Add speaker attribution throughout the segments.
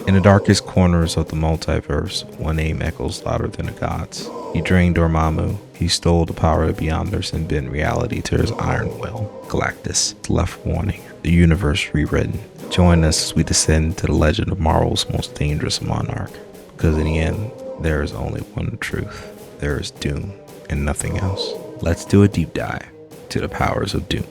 Speaker 1: In the darkest corners of the multiverse, one name echoes louder than the gods. He drained Dormammu, he stole the power of Beyonders and bent reality to his iron will. Galactus left warning, the universe rewritten. Join us as we descend to the legend of Marvel's most dangerous monarch. Because in the end, there is only one truth. There is Doom and nothing else. Let's do a deep dive to the powers of Doom.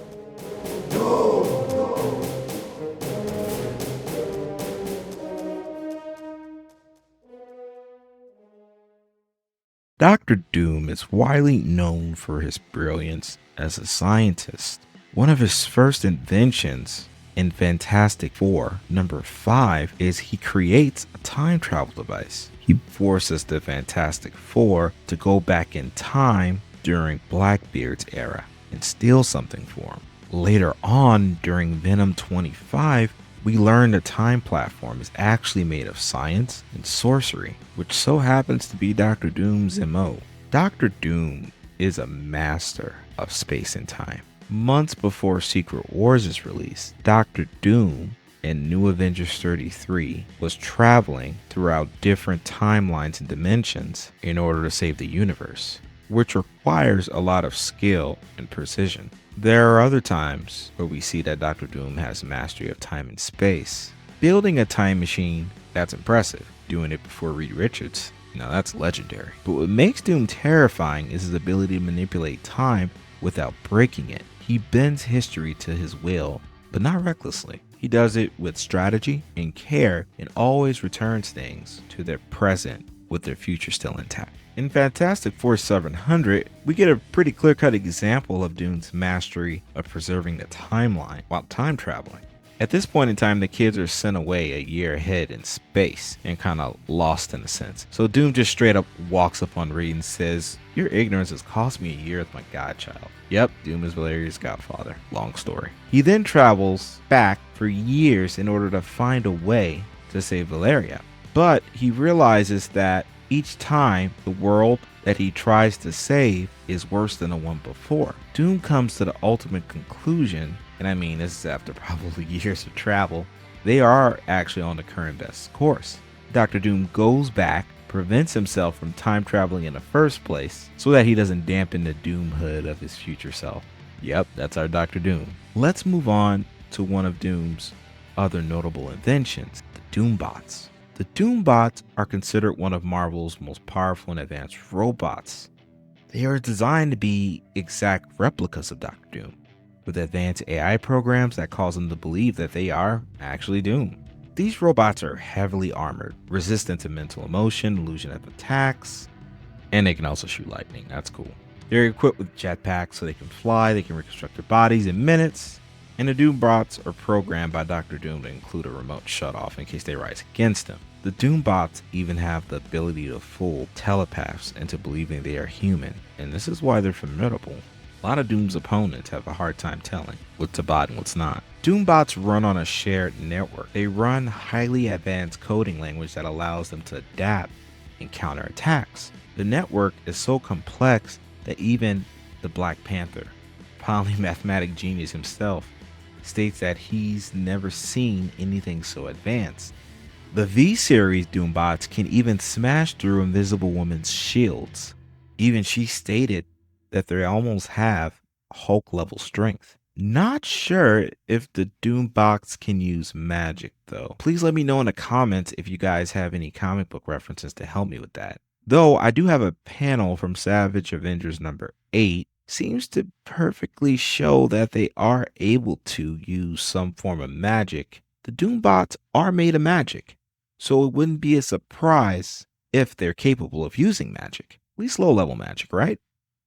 Speaker 1: Dr. Doom is widely known for his brilliance as a scientist. One of his first inventions in Fantastic Four, number 5, is he creates a time travel device. He forces the Fantastic Four to go back in time during Blackbeard's era and steal something for him. Later on, during Venom 25, we learn the time platform is actually made of science and sorcery, which so happens to be Dr. Doom's MO. Dr. Doom is a master of space and time. Months before Secret Wars is released, Dr. Doom in New Avengers 33 was traveling throughout different timelines and dimensions in order to save the universe, which requires a lot of skill and precision. There are other times where we see that Dr. Doom has mastery of time and space. Building a time machine, that's impressive. Doing it before Reed Richards, now that's legendary. But what makes Doom terrifying is his ability to manipulate time without breaking it. He bends history to his will, but not recklessly. He does it with strategy and care and always returns things to their present with their future still intact. In Fantastic Four 700, we get a pretty clear-cut example of Doom's mastery of preserving the timeline while time traveling. At this point in time, the kids are sent away a year ahead in space and kind of lost in a sense. So Doom just straight up walks up on Reed and says, "Your ignorance has cost me a year with my godchild." Yep, Doom is Valeria's godfather. Long story. He then travels back for years in order to find a way to save Valeria. But he realizes that each time the world that he tries to save is worse than the one before. Doom comes to the ultimate conclusion, and I mean this is after probably years of travel, they are actually on the current best course. Dr. Doom goes back, prevents himself from time traveling in the first place so that he doesn't dampen the doomhood of his future self. Yep, that's our Dr. Doom. Let's move on to one of Doom's other notable inventions, the Doombots. The Doombots are considered one of Marvel's most powerful and advanced robots. They are designed to be exact replicas of Dr. Doom, with advanced AI programs that cause them to believe that they are actually Doom. These robots are heavily armored, resistant to mental emotion, illusion of attacks, and they can also shoot lightning. That's cool. They're equipped with jetpacks so they can fly, they can reconstruct their bodies in minutes, and the Doombots are programmed by Dr. Doom to include a remote shutoff in case they rise against him. The Doombots even have the ability to fool telepaths into believing they are human, and this is why they're formidable. A lot of Doom's opponents have a hard time telling what's to bot and what's not. Doombots run on a shared network. They run highly advanced coding language that allows them to adapt and counter attacks. The network is so complex that even the Black Panther, polymathematic genius himself, states that he's never seen anything so advanced. The V-Series Doombots can even smash through Invisible Woman's shields. Even she stated that they almost have Hulk-level strength. Not sure if the Doombots can use magic though. Please let me know in the comments if you guys have any comic book references to help me with that. Though I do have a panel from Savage Avengers number 8 seems to perfectly show that they are able to use some form of magic. The Doombots are made of magic, so it wouldn't be a surprise if they're capable of using magic. At least low-level magic, right?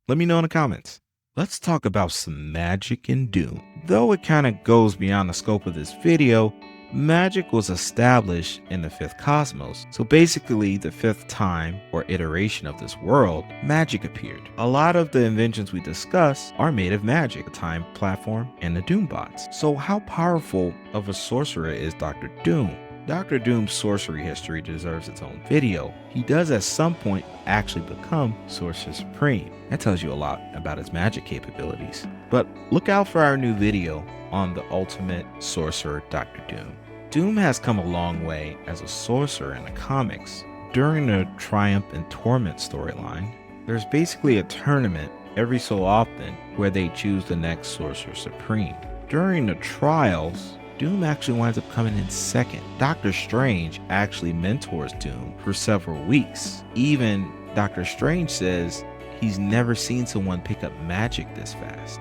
Speaker 1: Let me know in the comments. Let's talk about some magic in Doom. Though it kind of goes beyond the scope of this video, magic was established in the 5th cosmos. So basically the 5th time or iteration of this world, magic appeared. A lot of the inventions we discuss are made of magic, the time platform and the Doombots. So how powerful of a sorcerer is Dr. Doom? Dr. Doom's sorcery history deserves its own video. He does at some point actually become Sorcerer Supreme. That tells you a lot about his magic capabilities. But look out for our new video on the ultimate sorcerer, Dr. Doom. Doom has come a long way as a sorcerer in the comics. During the Triumph and Torment storyline, there's basically a tournament every so often where they choose the next Sorcerer Supreme. During the trials, Doom actually winds up coming in second. Doctor Strange actually mentors Doom for several weeks. Even Doctor Strange says he's never seen someone pick up magic this fast.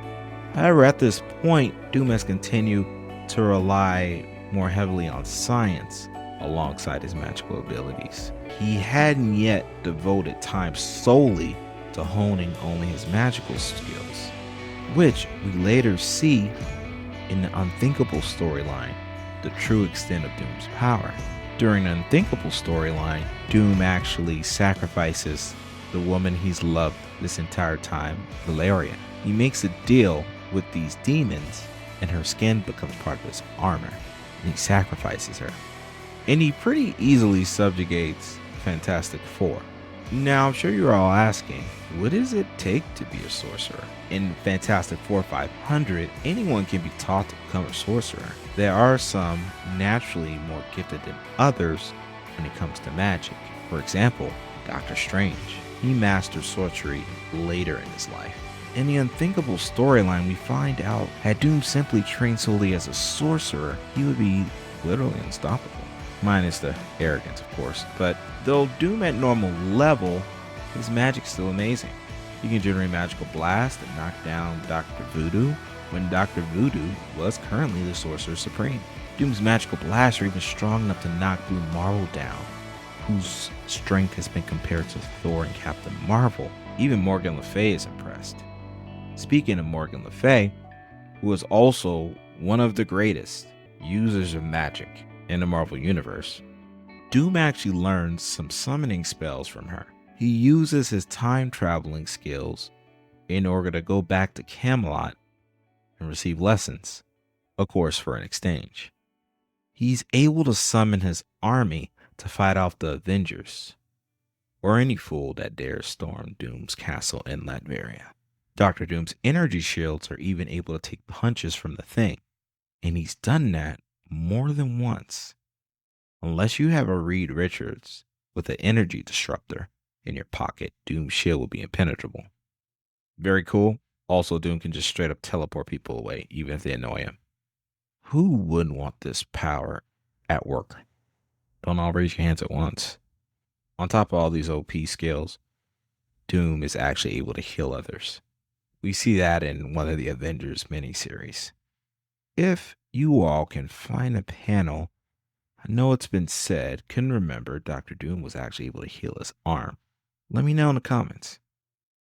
Speaker 1: However, at this point, Doom has continued to rely more heavily on science alongside his magical abilities. He hadn't yet devoted time solely to honing only his magical skills, which we later see in the Unthinkable storyline, the true extent of Doom's power. During the Unthinkable storyline, Doom actually sacrifices the woman he's loved this entire time, Valeria. He makes a deal with these demons and her skin becomes part of his armor, and he sacrifices her. And he pretty easily subjugates Fantastic Four. Now, I'm sure you're all asking, what does it take to be a sorcerer? In Fantastic Four 500, anyone can be taught to become a sorcerer. There are some naturally more gifted than others when it comes to magic. For example, Doctor Strange. He masters sorcery later in his life. In the Unthinkable storyline, we find out had Doom simply trained solely as a sorcerer, he would be literally unstoppable. Minus the arrogance, of course. But though Doom at normal level, his magic's still amazing. He can generate magical blast and knock down Dr. Voodoo, when Dr. Voodoo was currently the Sorcerer Supreme. Doom's magical blasts are even strong enough to knock Blue Marvel down, whose strength has been compared to Thor and Captain Marvel. Even Morgan Le Fay is impressed. Speaking of Morgan Le Fay, who is also one of the greatest users of magic in the Marvel Universe, Doom actually learns some summoning spells from her. He uses his time traveling skills in order to go back to Camelot and receive lessons, of course for an exchange. He's able to summon his army to fight off the Avengers, or any fool that dares storm Doom's castle in Latveria. Dr. Doom's energy shields are even able to take punches from the Thing, and he's done that more than once. Unless you have a Reed Richards with an energy disruptor in your pocket, Doom's shield will be impenetrable. Very cool. Also, Doom can just straight up teleport people away, even if they annoy him. Who wouldn't want this power at work? Don't all raise your hands at once. On top of all these OP skills, Doom is actually able to heal others. We see that in one of the Avengers miniseries. If you all can find a panel, I know it's been said, couldn't remember Dr. Doom was actually able to heal his arm. Let me know in the comments.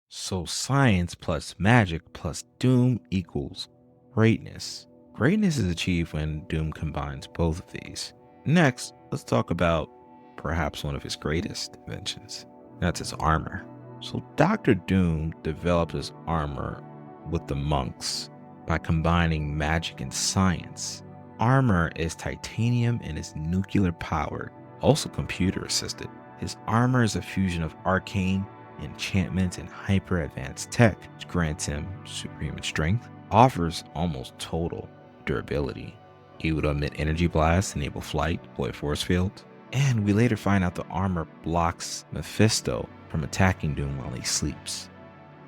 Speaker 1: So science plus magic plus Doom equals greatness. Greatness is achieved when Doom combines both of these. Next, let's talk about perhaps one of his greatest inventions. That's his armor. So Dr. Doom developed his armor with the monks by combining magic and science. Armor is titanium and is nuclear powered, also computer assisted. His armor is a fusion of arcane enchantments and hyper advanced tech, which grants him supreme strength, offers almost total durability, able to emit energy blasts, enable flight, deploy force fields, and we later find out the armor blocks Mephisto from attacking Doom while he sleeps.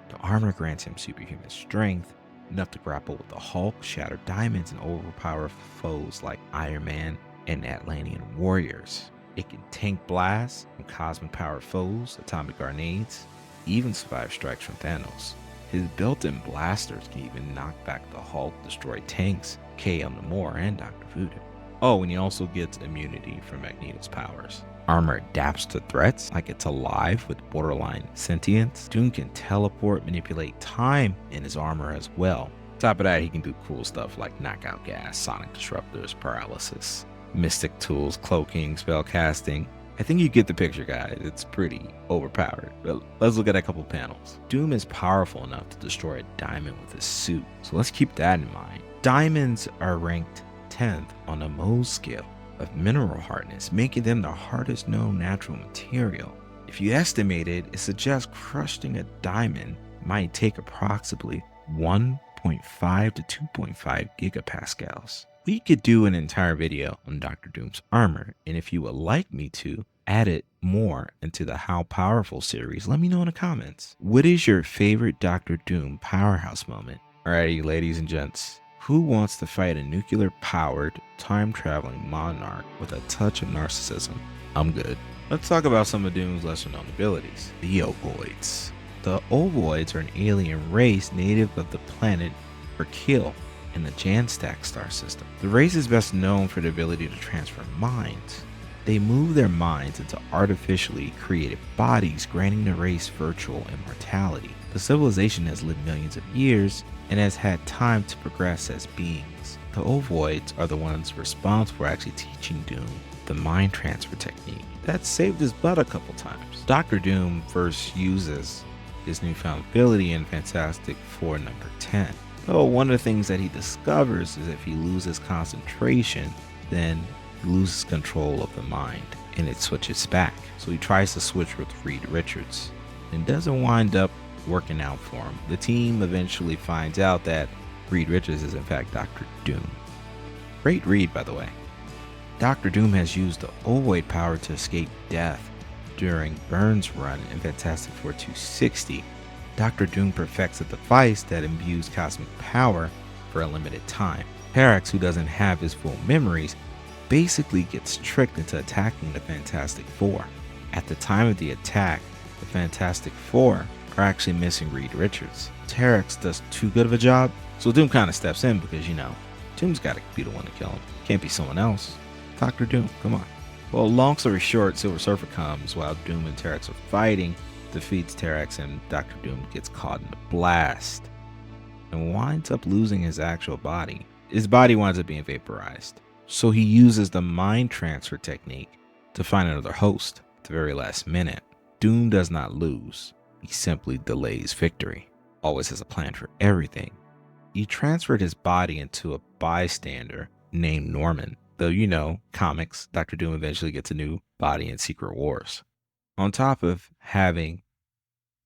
Speaker 1: The armor grants him superhuman strength, enough to grapple with the Hulk, shatter diamonds, and overpower foes like Iron Man and Atlantean warriors. It can tank blasts from cosmic powered foes, atomic grenades, even survive strikes from Thanos. His built-in blasters can even knock back the Hulk, destroy tanks, KO Namor, and Dr. Voodoo. Oh, and he also gets immunity from Magneto's powers. Armor adapts to threats like it's alive with borderline sentience. Doom can teleport, manipulate time in his armor as well. On top of that, he can do cool stuff like knockout gas, sonic disruptors, paralysis, mystic tools, cloaking, spell casting. I think you get the picture, guys. It's pretty overpowered. But let's look at a couple panels. Doom is powerful enough to destroy a diamond with his suit, so let's keep that in mind. Diamonds are ranked 10th on the Mohs scale of mineral hardness, making them the hardest known natural material. If you estimate it, it suggests crushing a diamond might take approximately 0.5 to 2.5 gigapascals. We could do an entire video on Dr. Doom's armor, and if you would like me to add it more into the How Powerful series, let me know in the comments. What is your favorite Dr. Doom powerhouse moment? Alrighty, ladies and gents, who wants to fight a nuclear-powered, time-traveling monarch with a touch of narcissism? I'm good. Let's talk about some of Doom's lesser-known abilities. The Ovoids. The Ovoids are an alien race native of the planet Verkil in the Janstack star system. The race is best known for the ability to transfer minds. They move their minds into artificially created bodies, granting the race virtual immortality. The civilization has lived millions of years and has had time to progress as beings. The Ovoids are the ones responsible for actually teaching Doom the mind transfer technique that saved his butt a couple times. Dr. Doom first uses his newfound ability in Fantastic Four number 10. So one of the things that he discovers is if he loses concentration, then he loses control of the mind and it switches back. So he tries to switch with Reed Richards and doesn't wind up working out for him. The team eventually finds out that Reed Richards is in fact Dr. Doom. Great read, by the way. Dr. Doom has used the Ovoid power to escape death during Byrne's run in Fantastic Four 260. Dr. Doom perfects a device that imbues cosmic power for a limited time. Terrax, who doesn't have his full memories, basically gets tricked into attacking the Fantastic Four. At the time of the attack, the Fantastic Four are actually missing Reed Richards. Terrax does too good of a job, so Doom kind of steps in because, Doom's got to be the one to kill him. Can't be someone else. Dr. Doom, come on. Well, long story short, Silver Surfer comes while Doom and Terrax are fighting, defeats Terrax, and Dr. Doom gets caught in the blast and winds up losing his actual body. His body winds up being vaporized. So he uses the mind transfer technique to find another host at the very last minute. Doom does not lose. He simply delays victory. Always has a plan for everything. He transferred his body into a bystander named Norman. Though, comics, Dr. Doom eventually gets a new body in Secret Wars. On top of having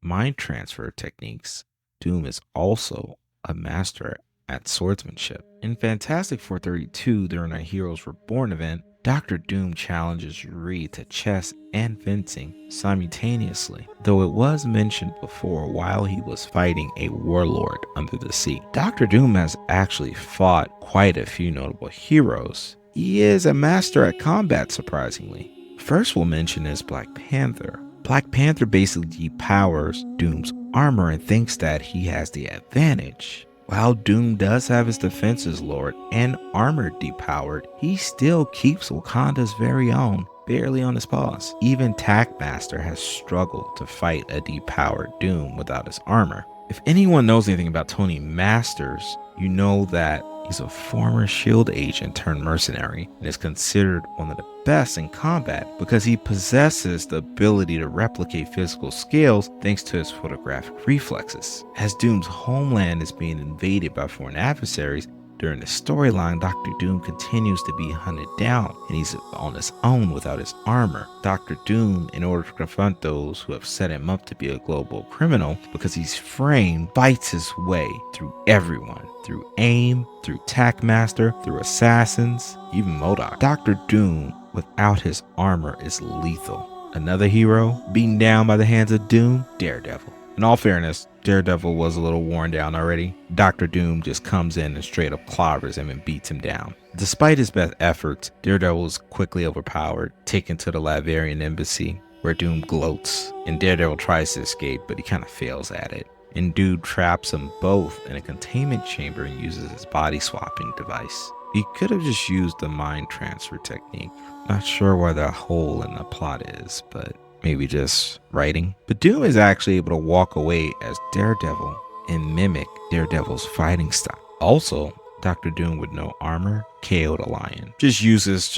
Speaker 1: mind transfer techniques, Doom is also a master at swordsmanship. In Fantastic Four 32, during a Heroes Reborn event, Dr. Doom challenges Reed to chess and fencing simultaneously, though it was mentioned before while he was fighting a warlord under the sea. Dr. Doom has actually fought quite a few notable heroes. He is a master at combat, surprisingly. First we'll mention is Black Panther. Black Panther basically depowers Doom's armor and thinks that he has the advantage. While Doom does have his defenses lowered and armor depowered, he still keeps Wakanda's very own barely on his paws. Even Taskmaster has struggled to fight a depowered Doom without his armor. If anyone knows anything about Tony Masters, you know that he's a former S.H.I.E.L.D. agent turned mercenary and is considered one of the best in combat because he possesses the ability to replicate physical skills thanks to his photographic reflexes. As Doom's homeland is being invaded by foreign adversaries, during the storyline, Dr. Doom continues to be hunted down and he's on his own without his armor. Dr. Doom, in order to confront those who have set him up to be a global criminal because he's framed, fights his way through everyone. Through AIM, through Taskmaster, through assassins, even MODOK. Dr. Doom, without his armor, is lethal. Another hero beaten down by the hands of Doom, Daredevil. In all fairness, Daredevil was a little worn down already. Dr. Doom just comes in and straight up clobbers him and beats him down. Despite his best efforts, Daredevil is quickly overpowered, taken to the Laverian embassy, where Doom gloats, and Daredevil tries to escape, but he kind of fails at it. And Dude traps them both in a containment chamber and uses his body swapping device. He could have just used the mind transfer technique. Not sure where the hole in the plot is, but maybe just writing. But Doom is actually able to walk away as Daredevil and mimic Daredevil's fighting style. Also, Dr. Doom with no armor KO'd a lion. Just uses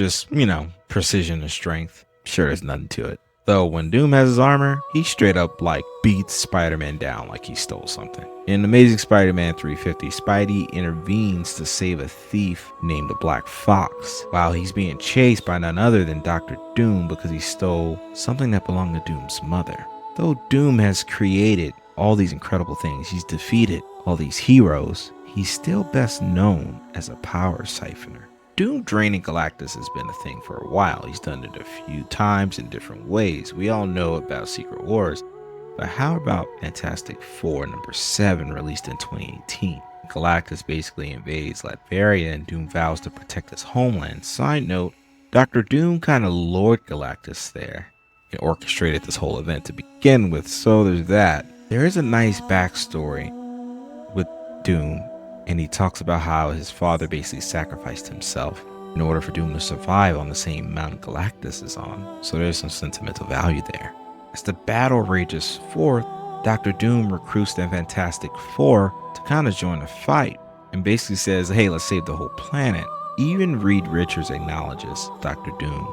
Speaker 1: precision and strength. Sure, there's nothing to it. Though when Doom has his armor, he straight up beats Spider-Man down like he stole something. In Amazing Spider-Man 350, Spidey intervenes to save a thief named the Black Fox, while he's being chased by none other than Dr. Doom because he stole something that belonged to Doom's mother. Though Doom has created all these incredible things, he's defeated all these heroes, he's still best known as a power siphoner. Doom draining Galactus has been a thing for a while. He's done it a few times in different ways. We all know about Secret Wars, but how about Fantastic Four number 7 released in 2018? Galactus basically invades Latveria and Doom vows to protect his homeland. Side note, Dr. Doom kind of lured Galactus there and orchestrated this whole event to begin with, so there's that. There is a nice backstory with Doom, and he talks about how his father basically sacrificed himself in order for Doom to survive on the same mountain Galactus is on, so there's some sentimental value there. As the battle rages forth, Dr. Doom recruits the Fantastic Four to kind of join the fight and basically says, hey, let's save the whole planet. Even Reed Richards acknowledges Dr. Doom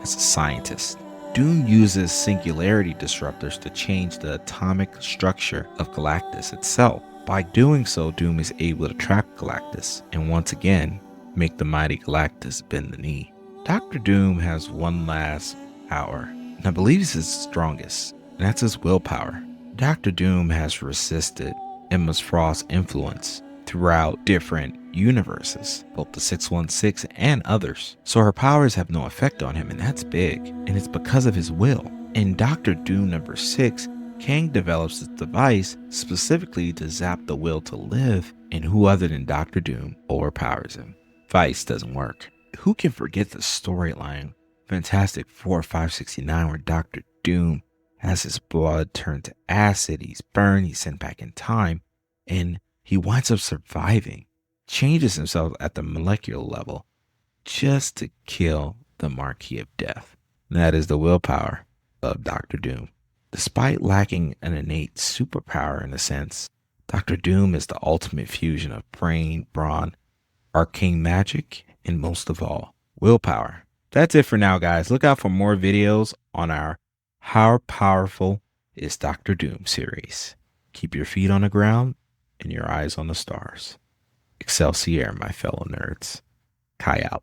Speaker 1: as a scientist. Doom uses singularity disruptors to change the atomic structure of Galactus itself. By doing so, Doom is able to trap Galactus and once again make the mighty Galactus bend the knee. Dr. Doom has one last power, and I believe it's his strongest, and that's his willpower. Dr. Doom has resisted Emma Frost's influence throughout different universes, both the 616 and others, so her powers have no effect on him, and that's big, and it's because of his will. In Dr. Doom number 6, Kang develops this device specifically to zap the will to live, and who other than Dr. Doom overpowers him. Vice doesn't work. Who can forget the storyline Fantastic Four 569 where Dr. Doom has his blood turned to acid, he's burned, he's sent back in time, and he winds up surviving, changes himself at the molecular level just to kill the Marquis of Death. And that is the willpower of Dr. Doom. Despite lacking an innate superpower in a sense, Dr. Doom is the ultimate fusion of brain, brawn, arcane magic, and most of all, willpower. That's it for now, guys. Look out for more videos on our How Powerful is Dr. Doom series. Keep your feet on the ground and your eyes on the stars. Excelsior, my fellow nerds. Kai out.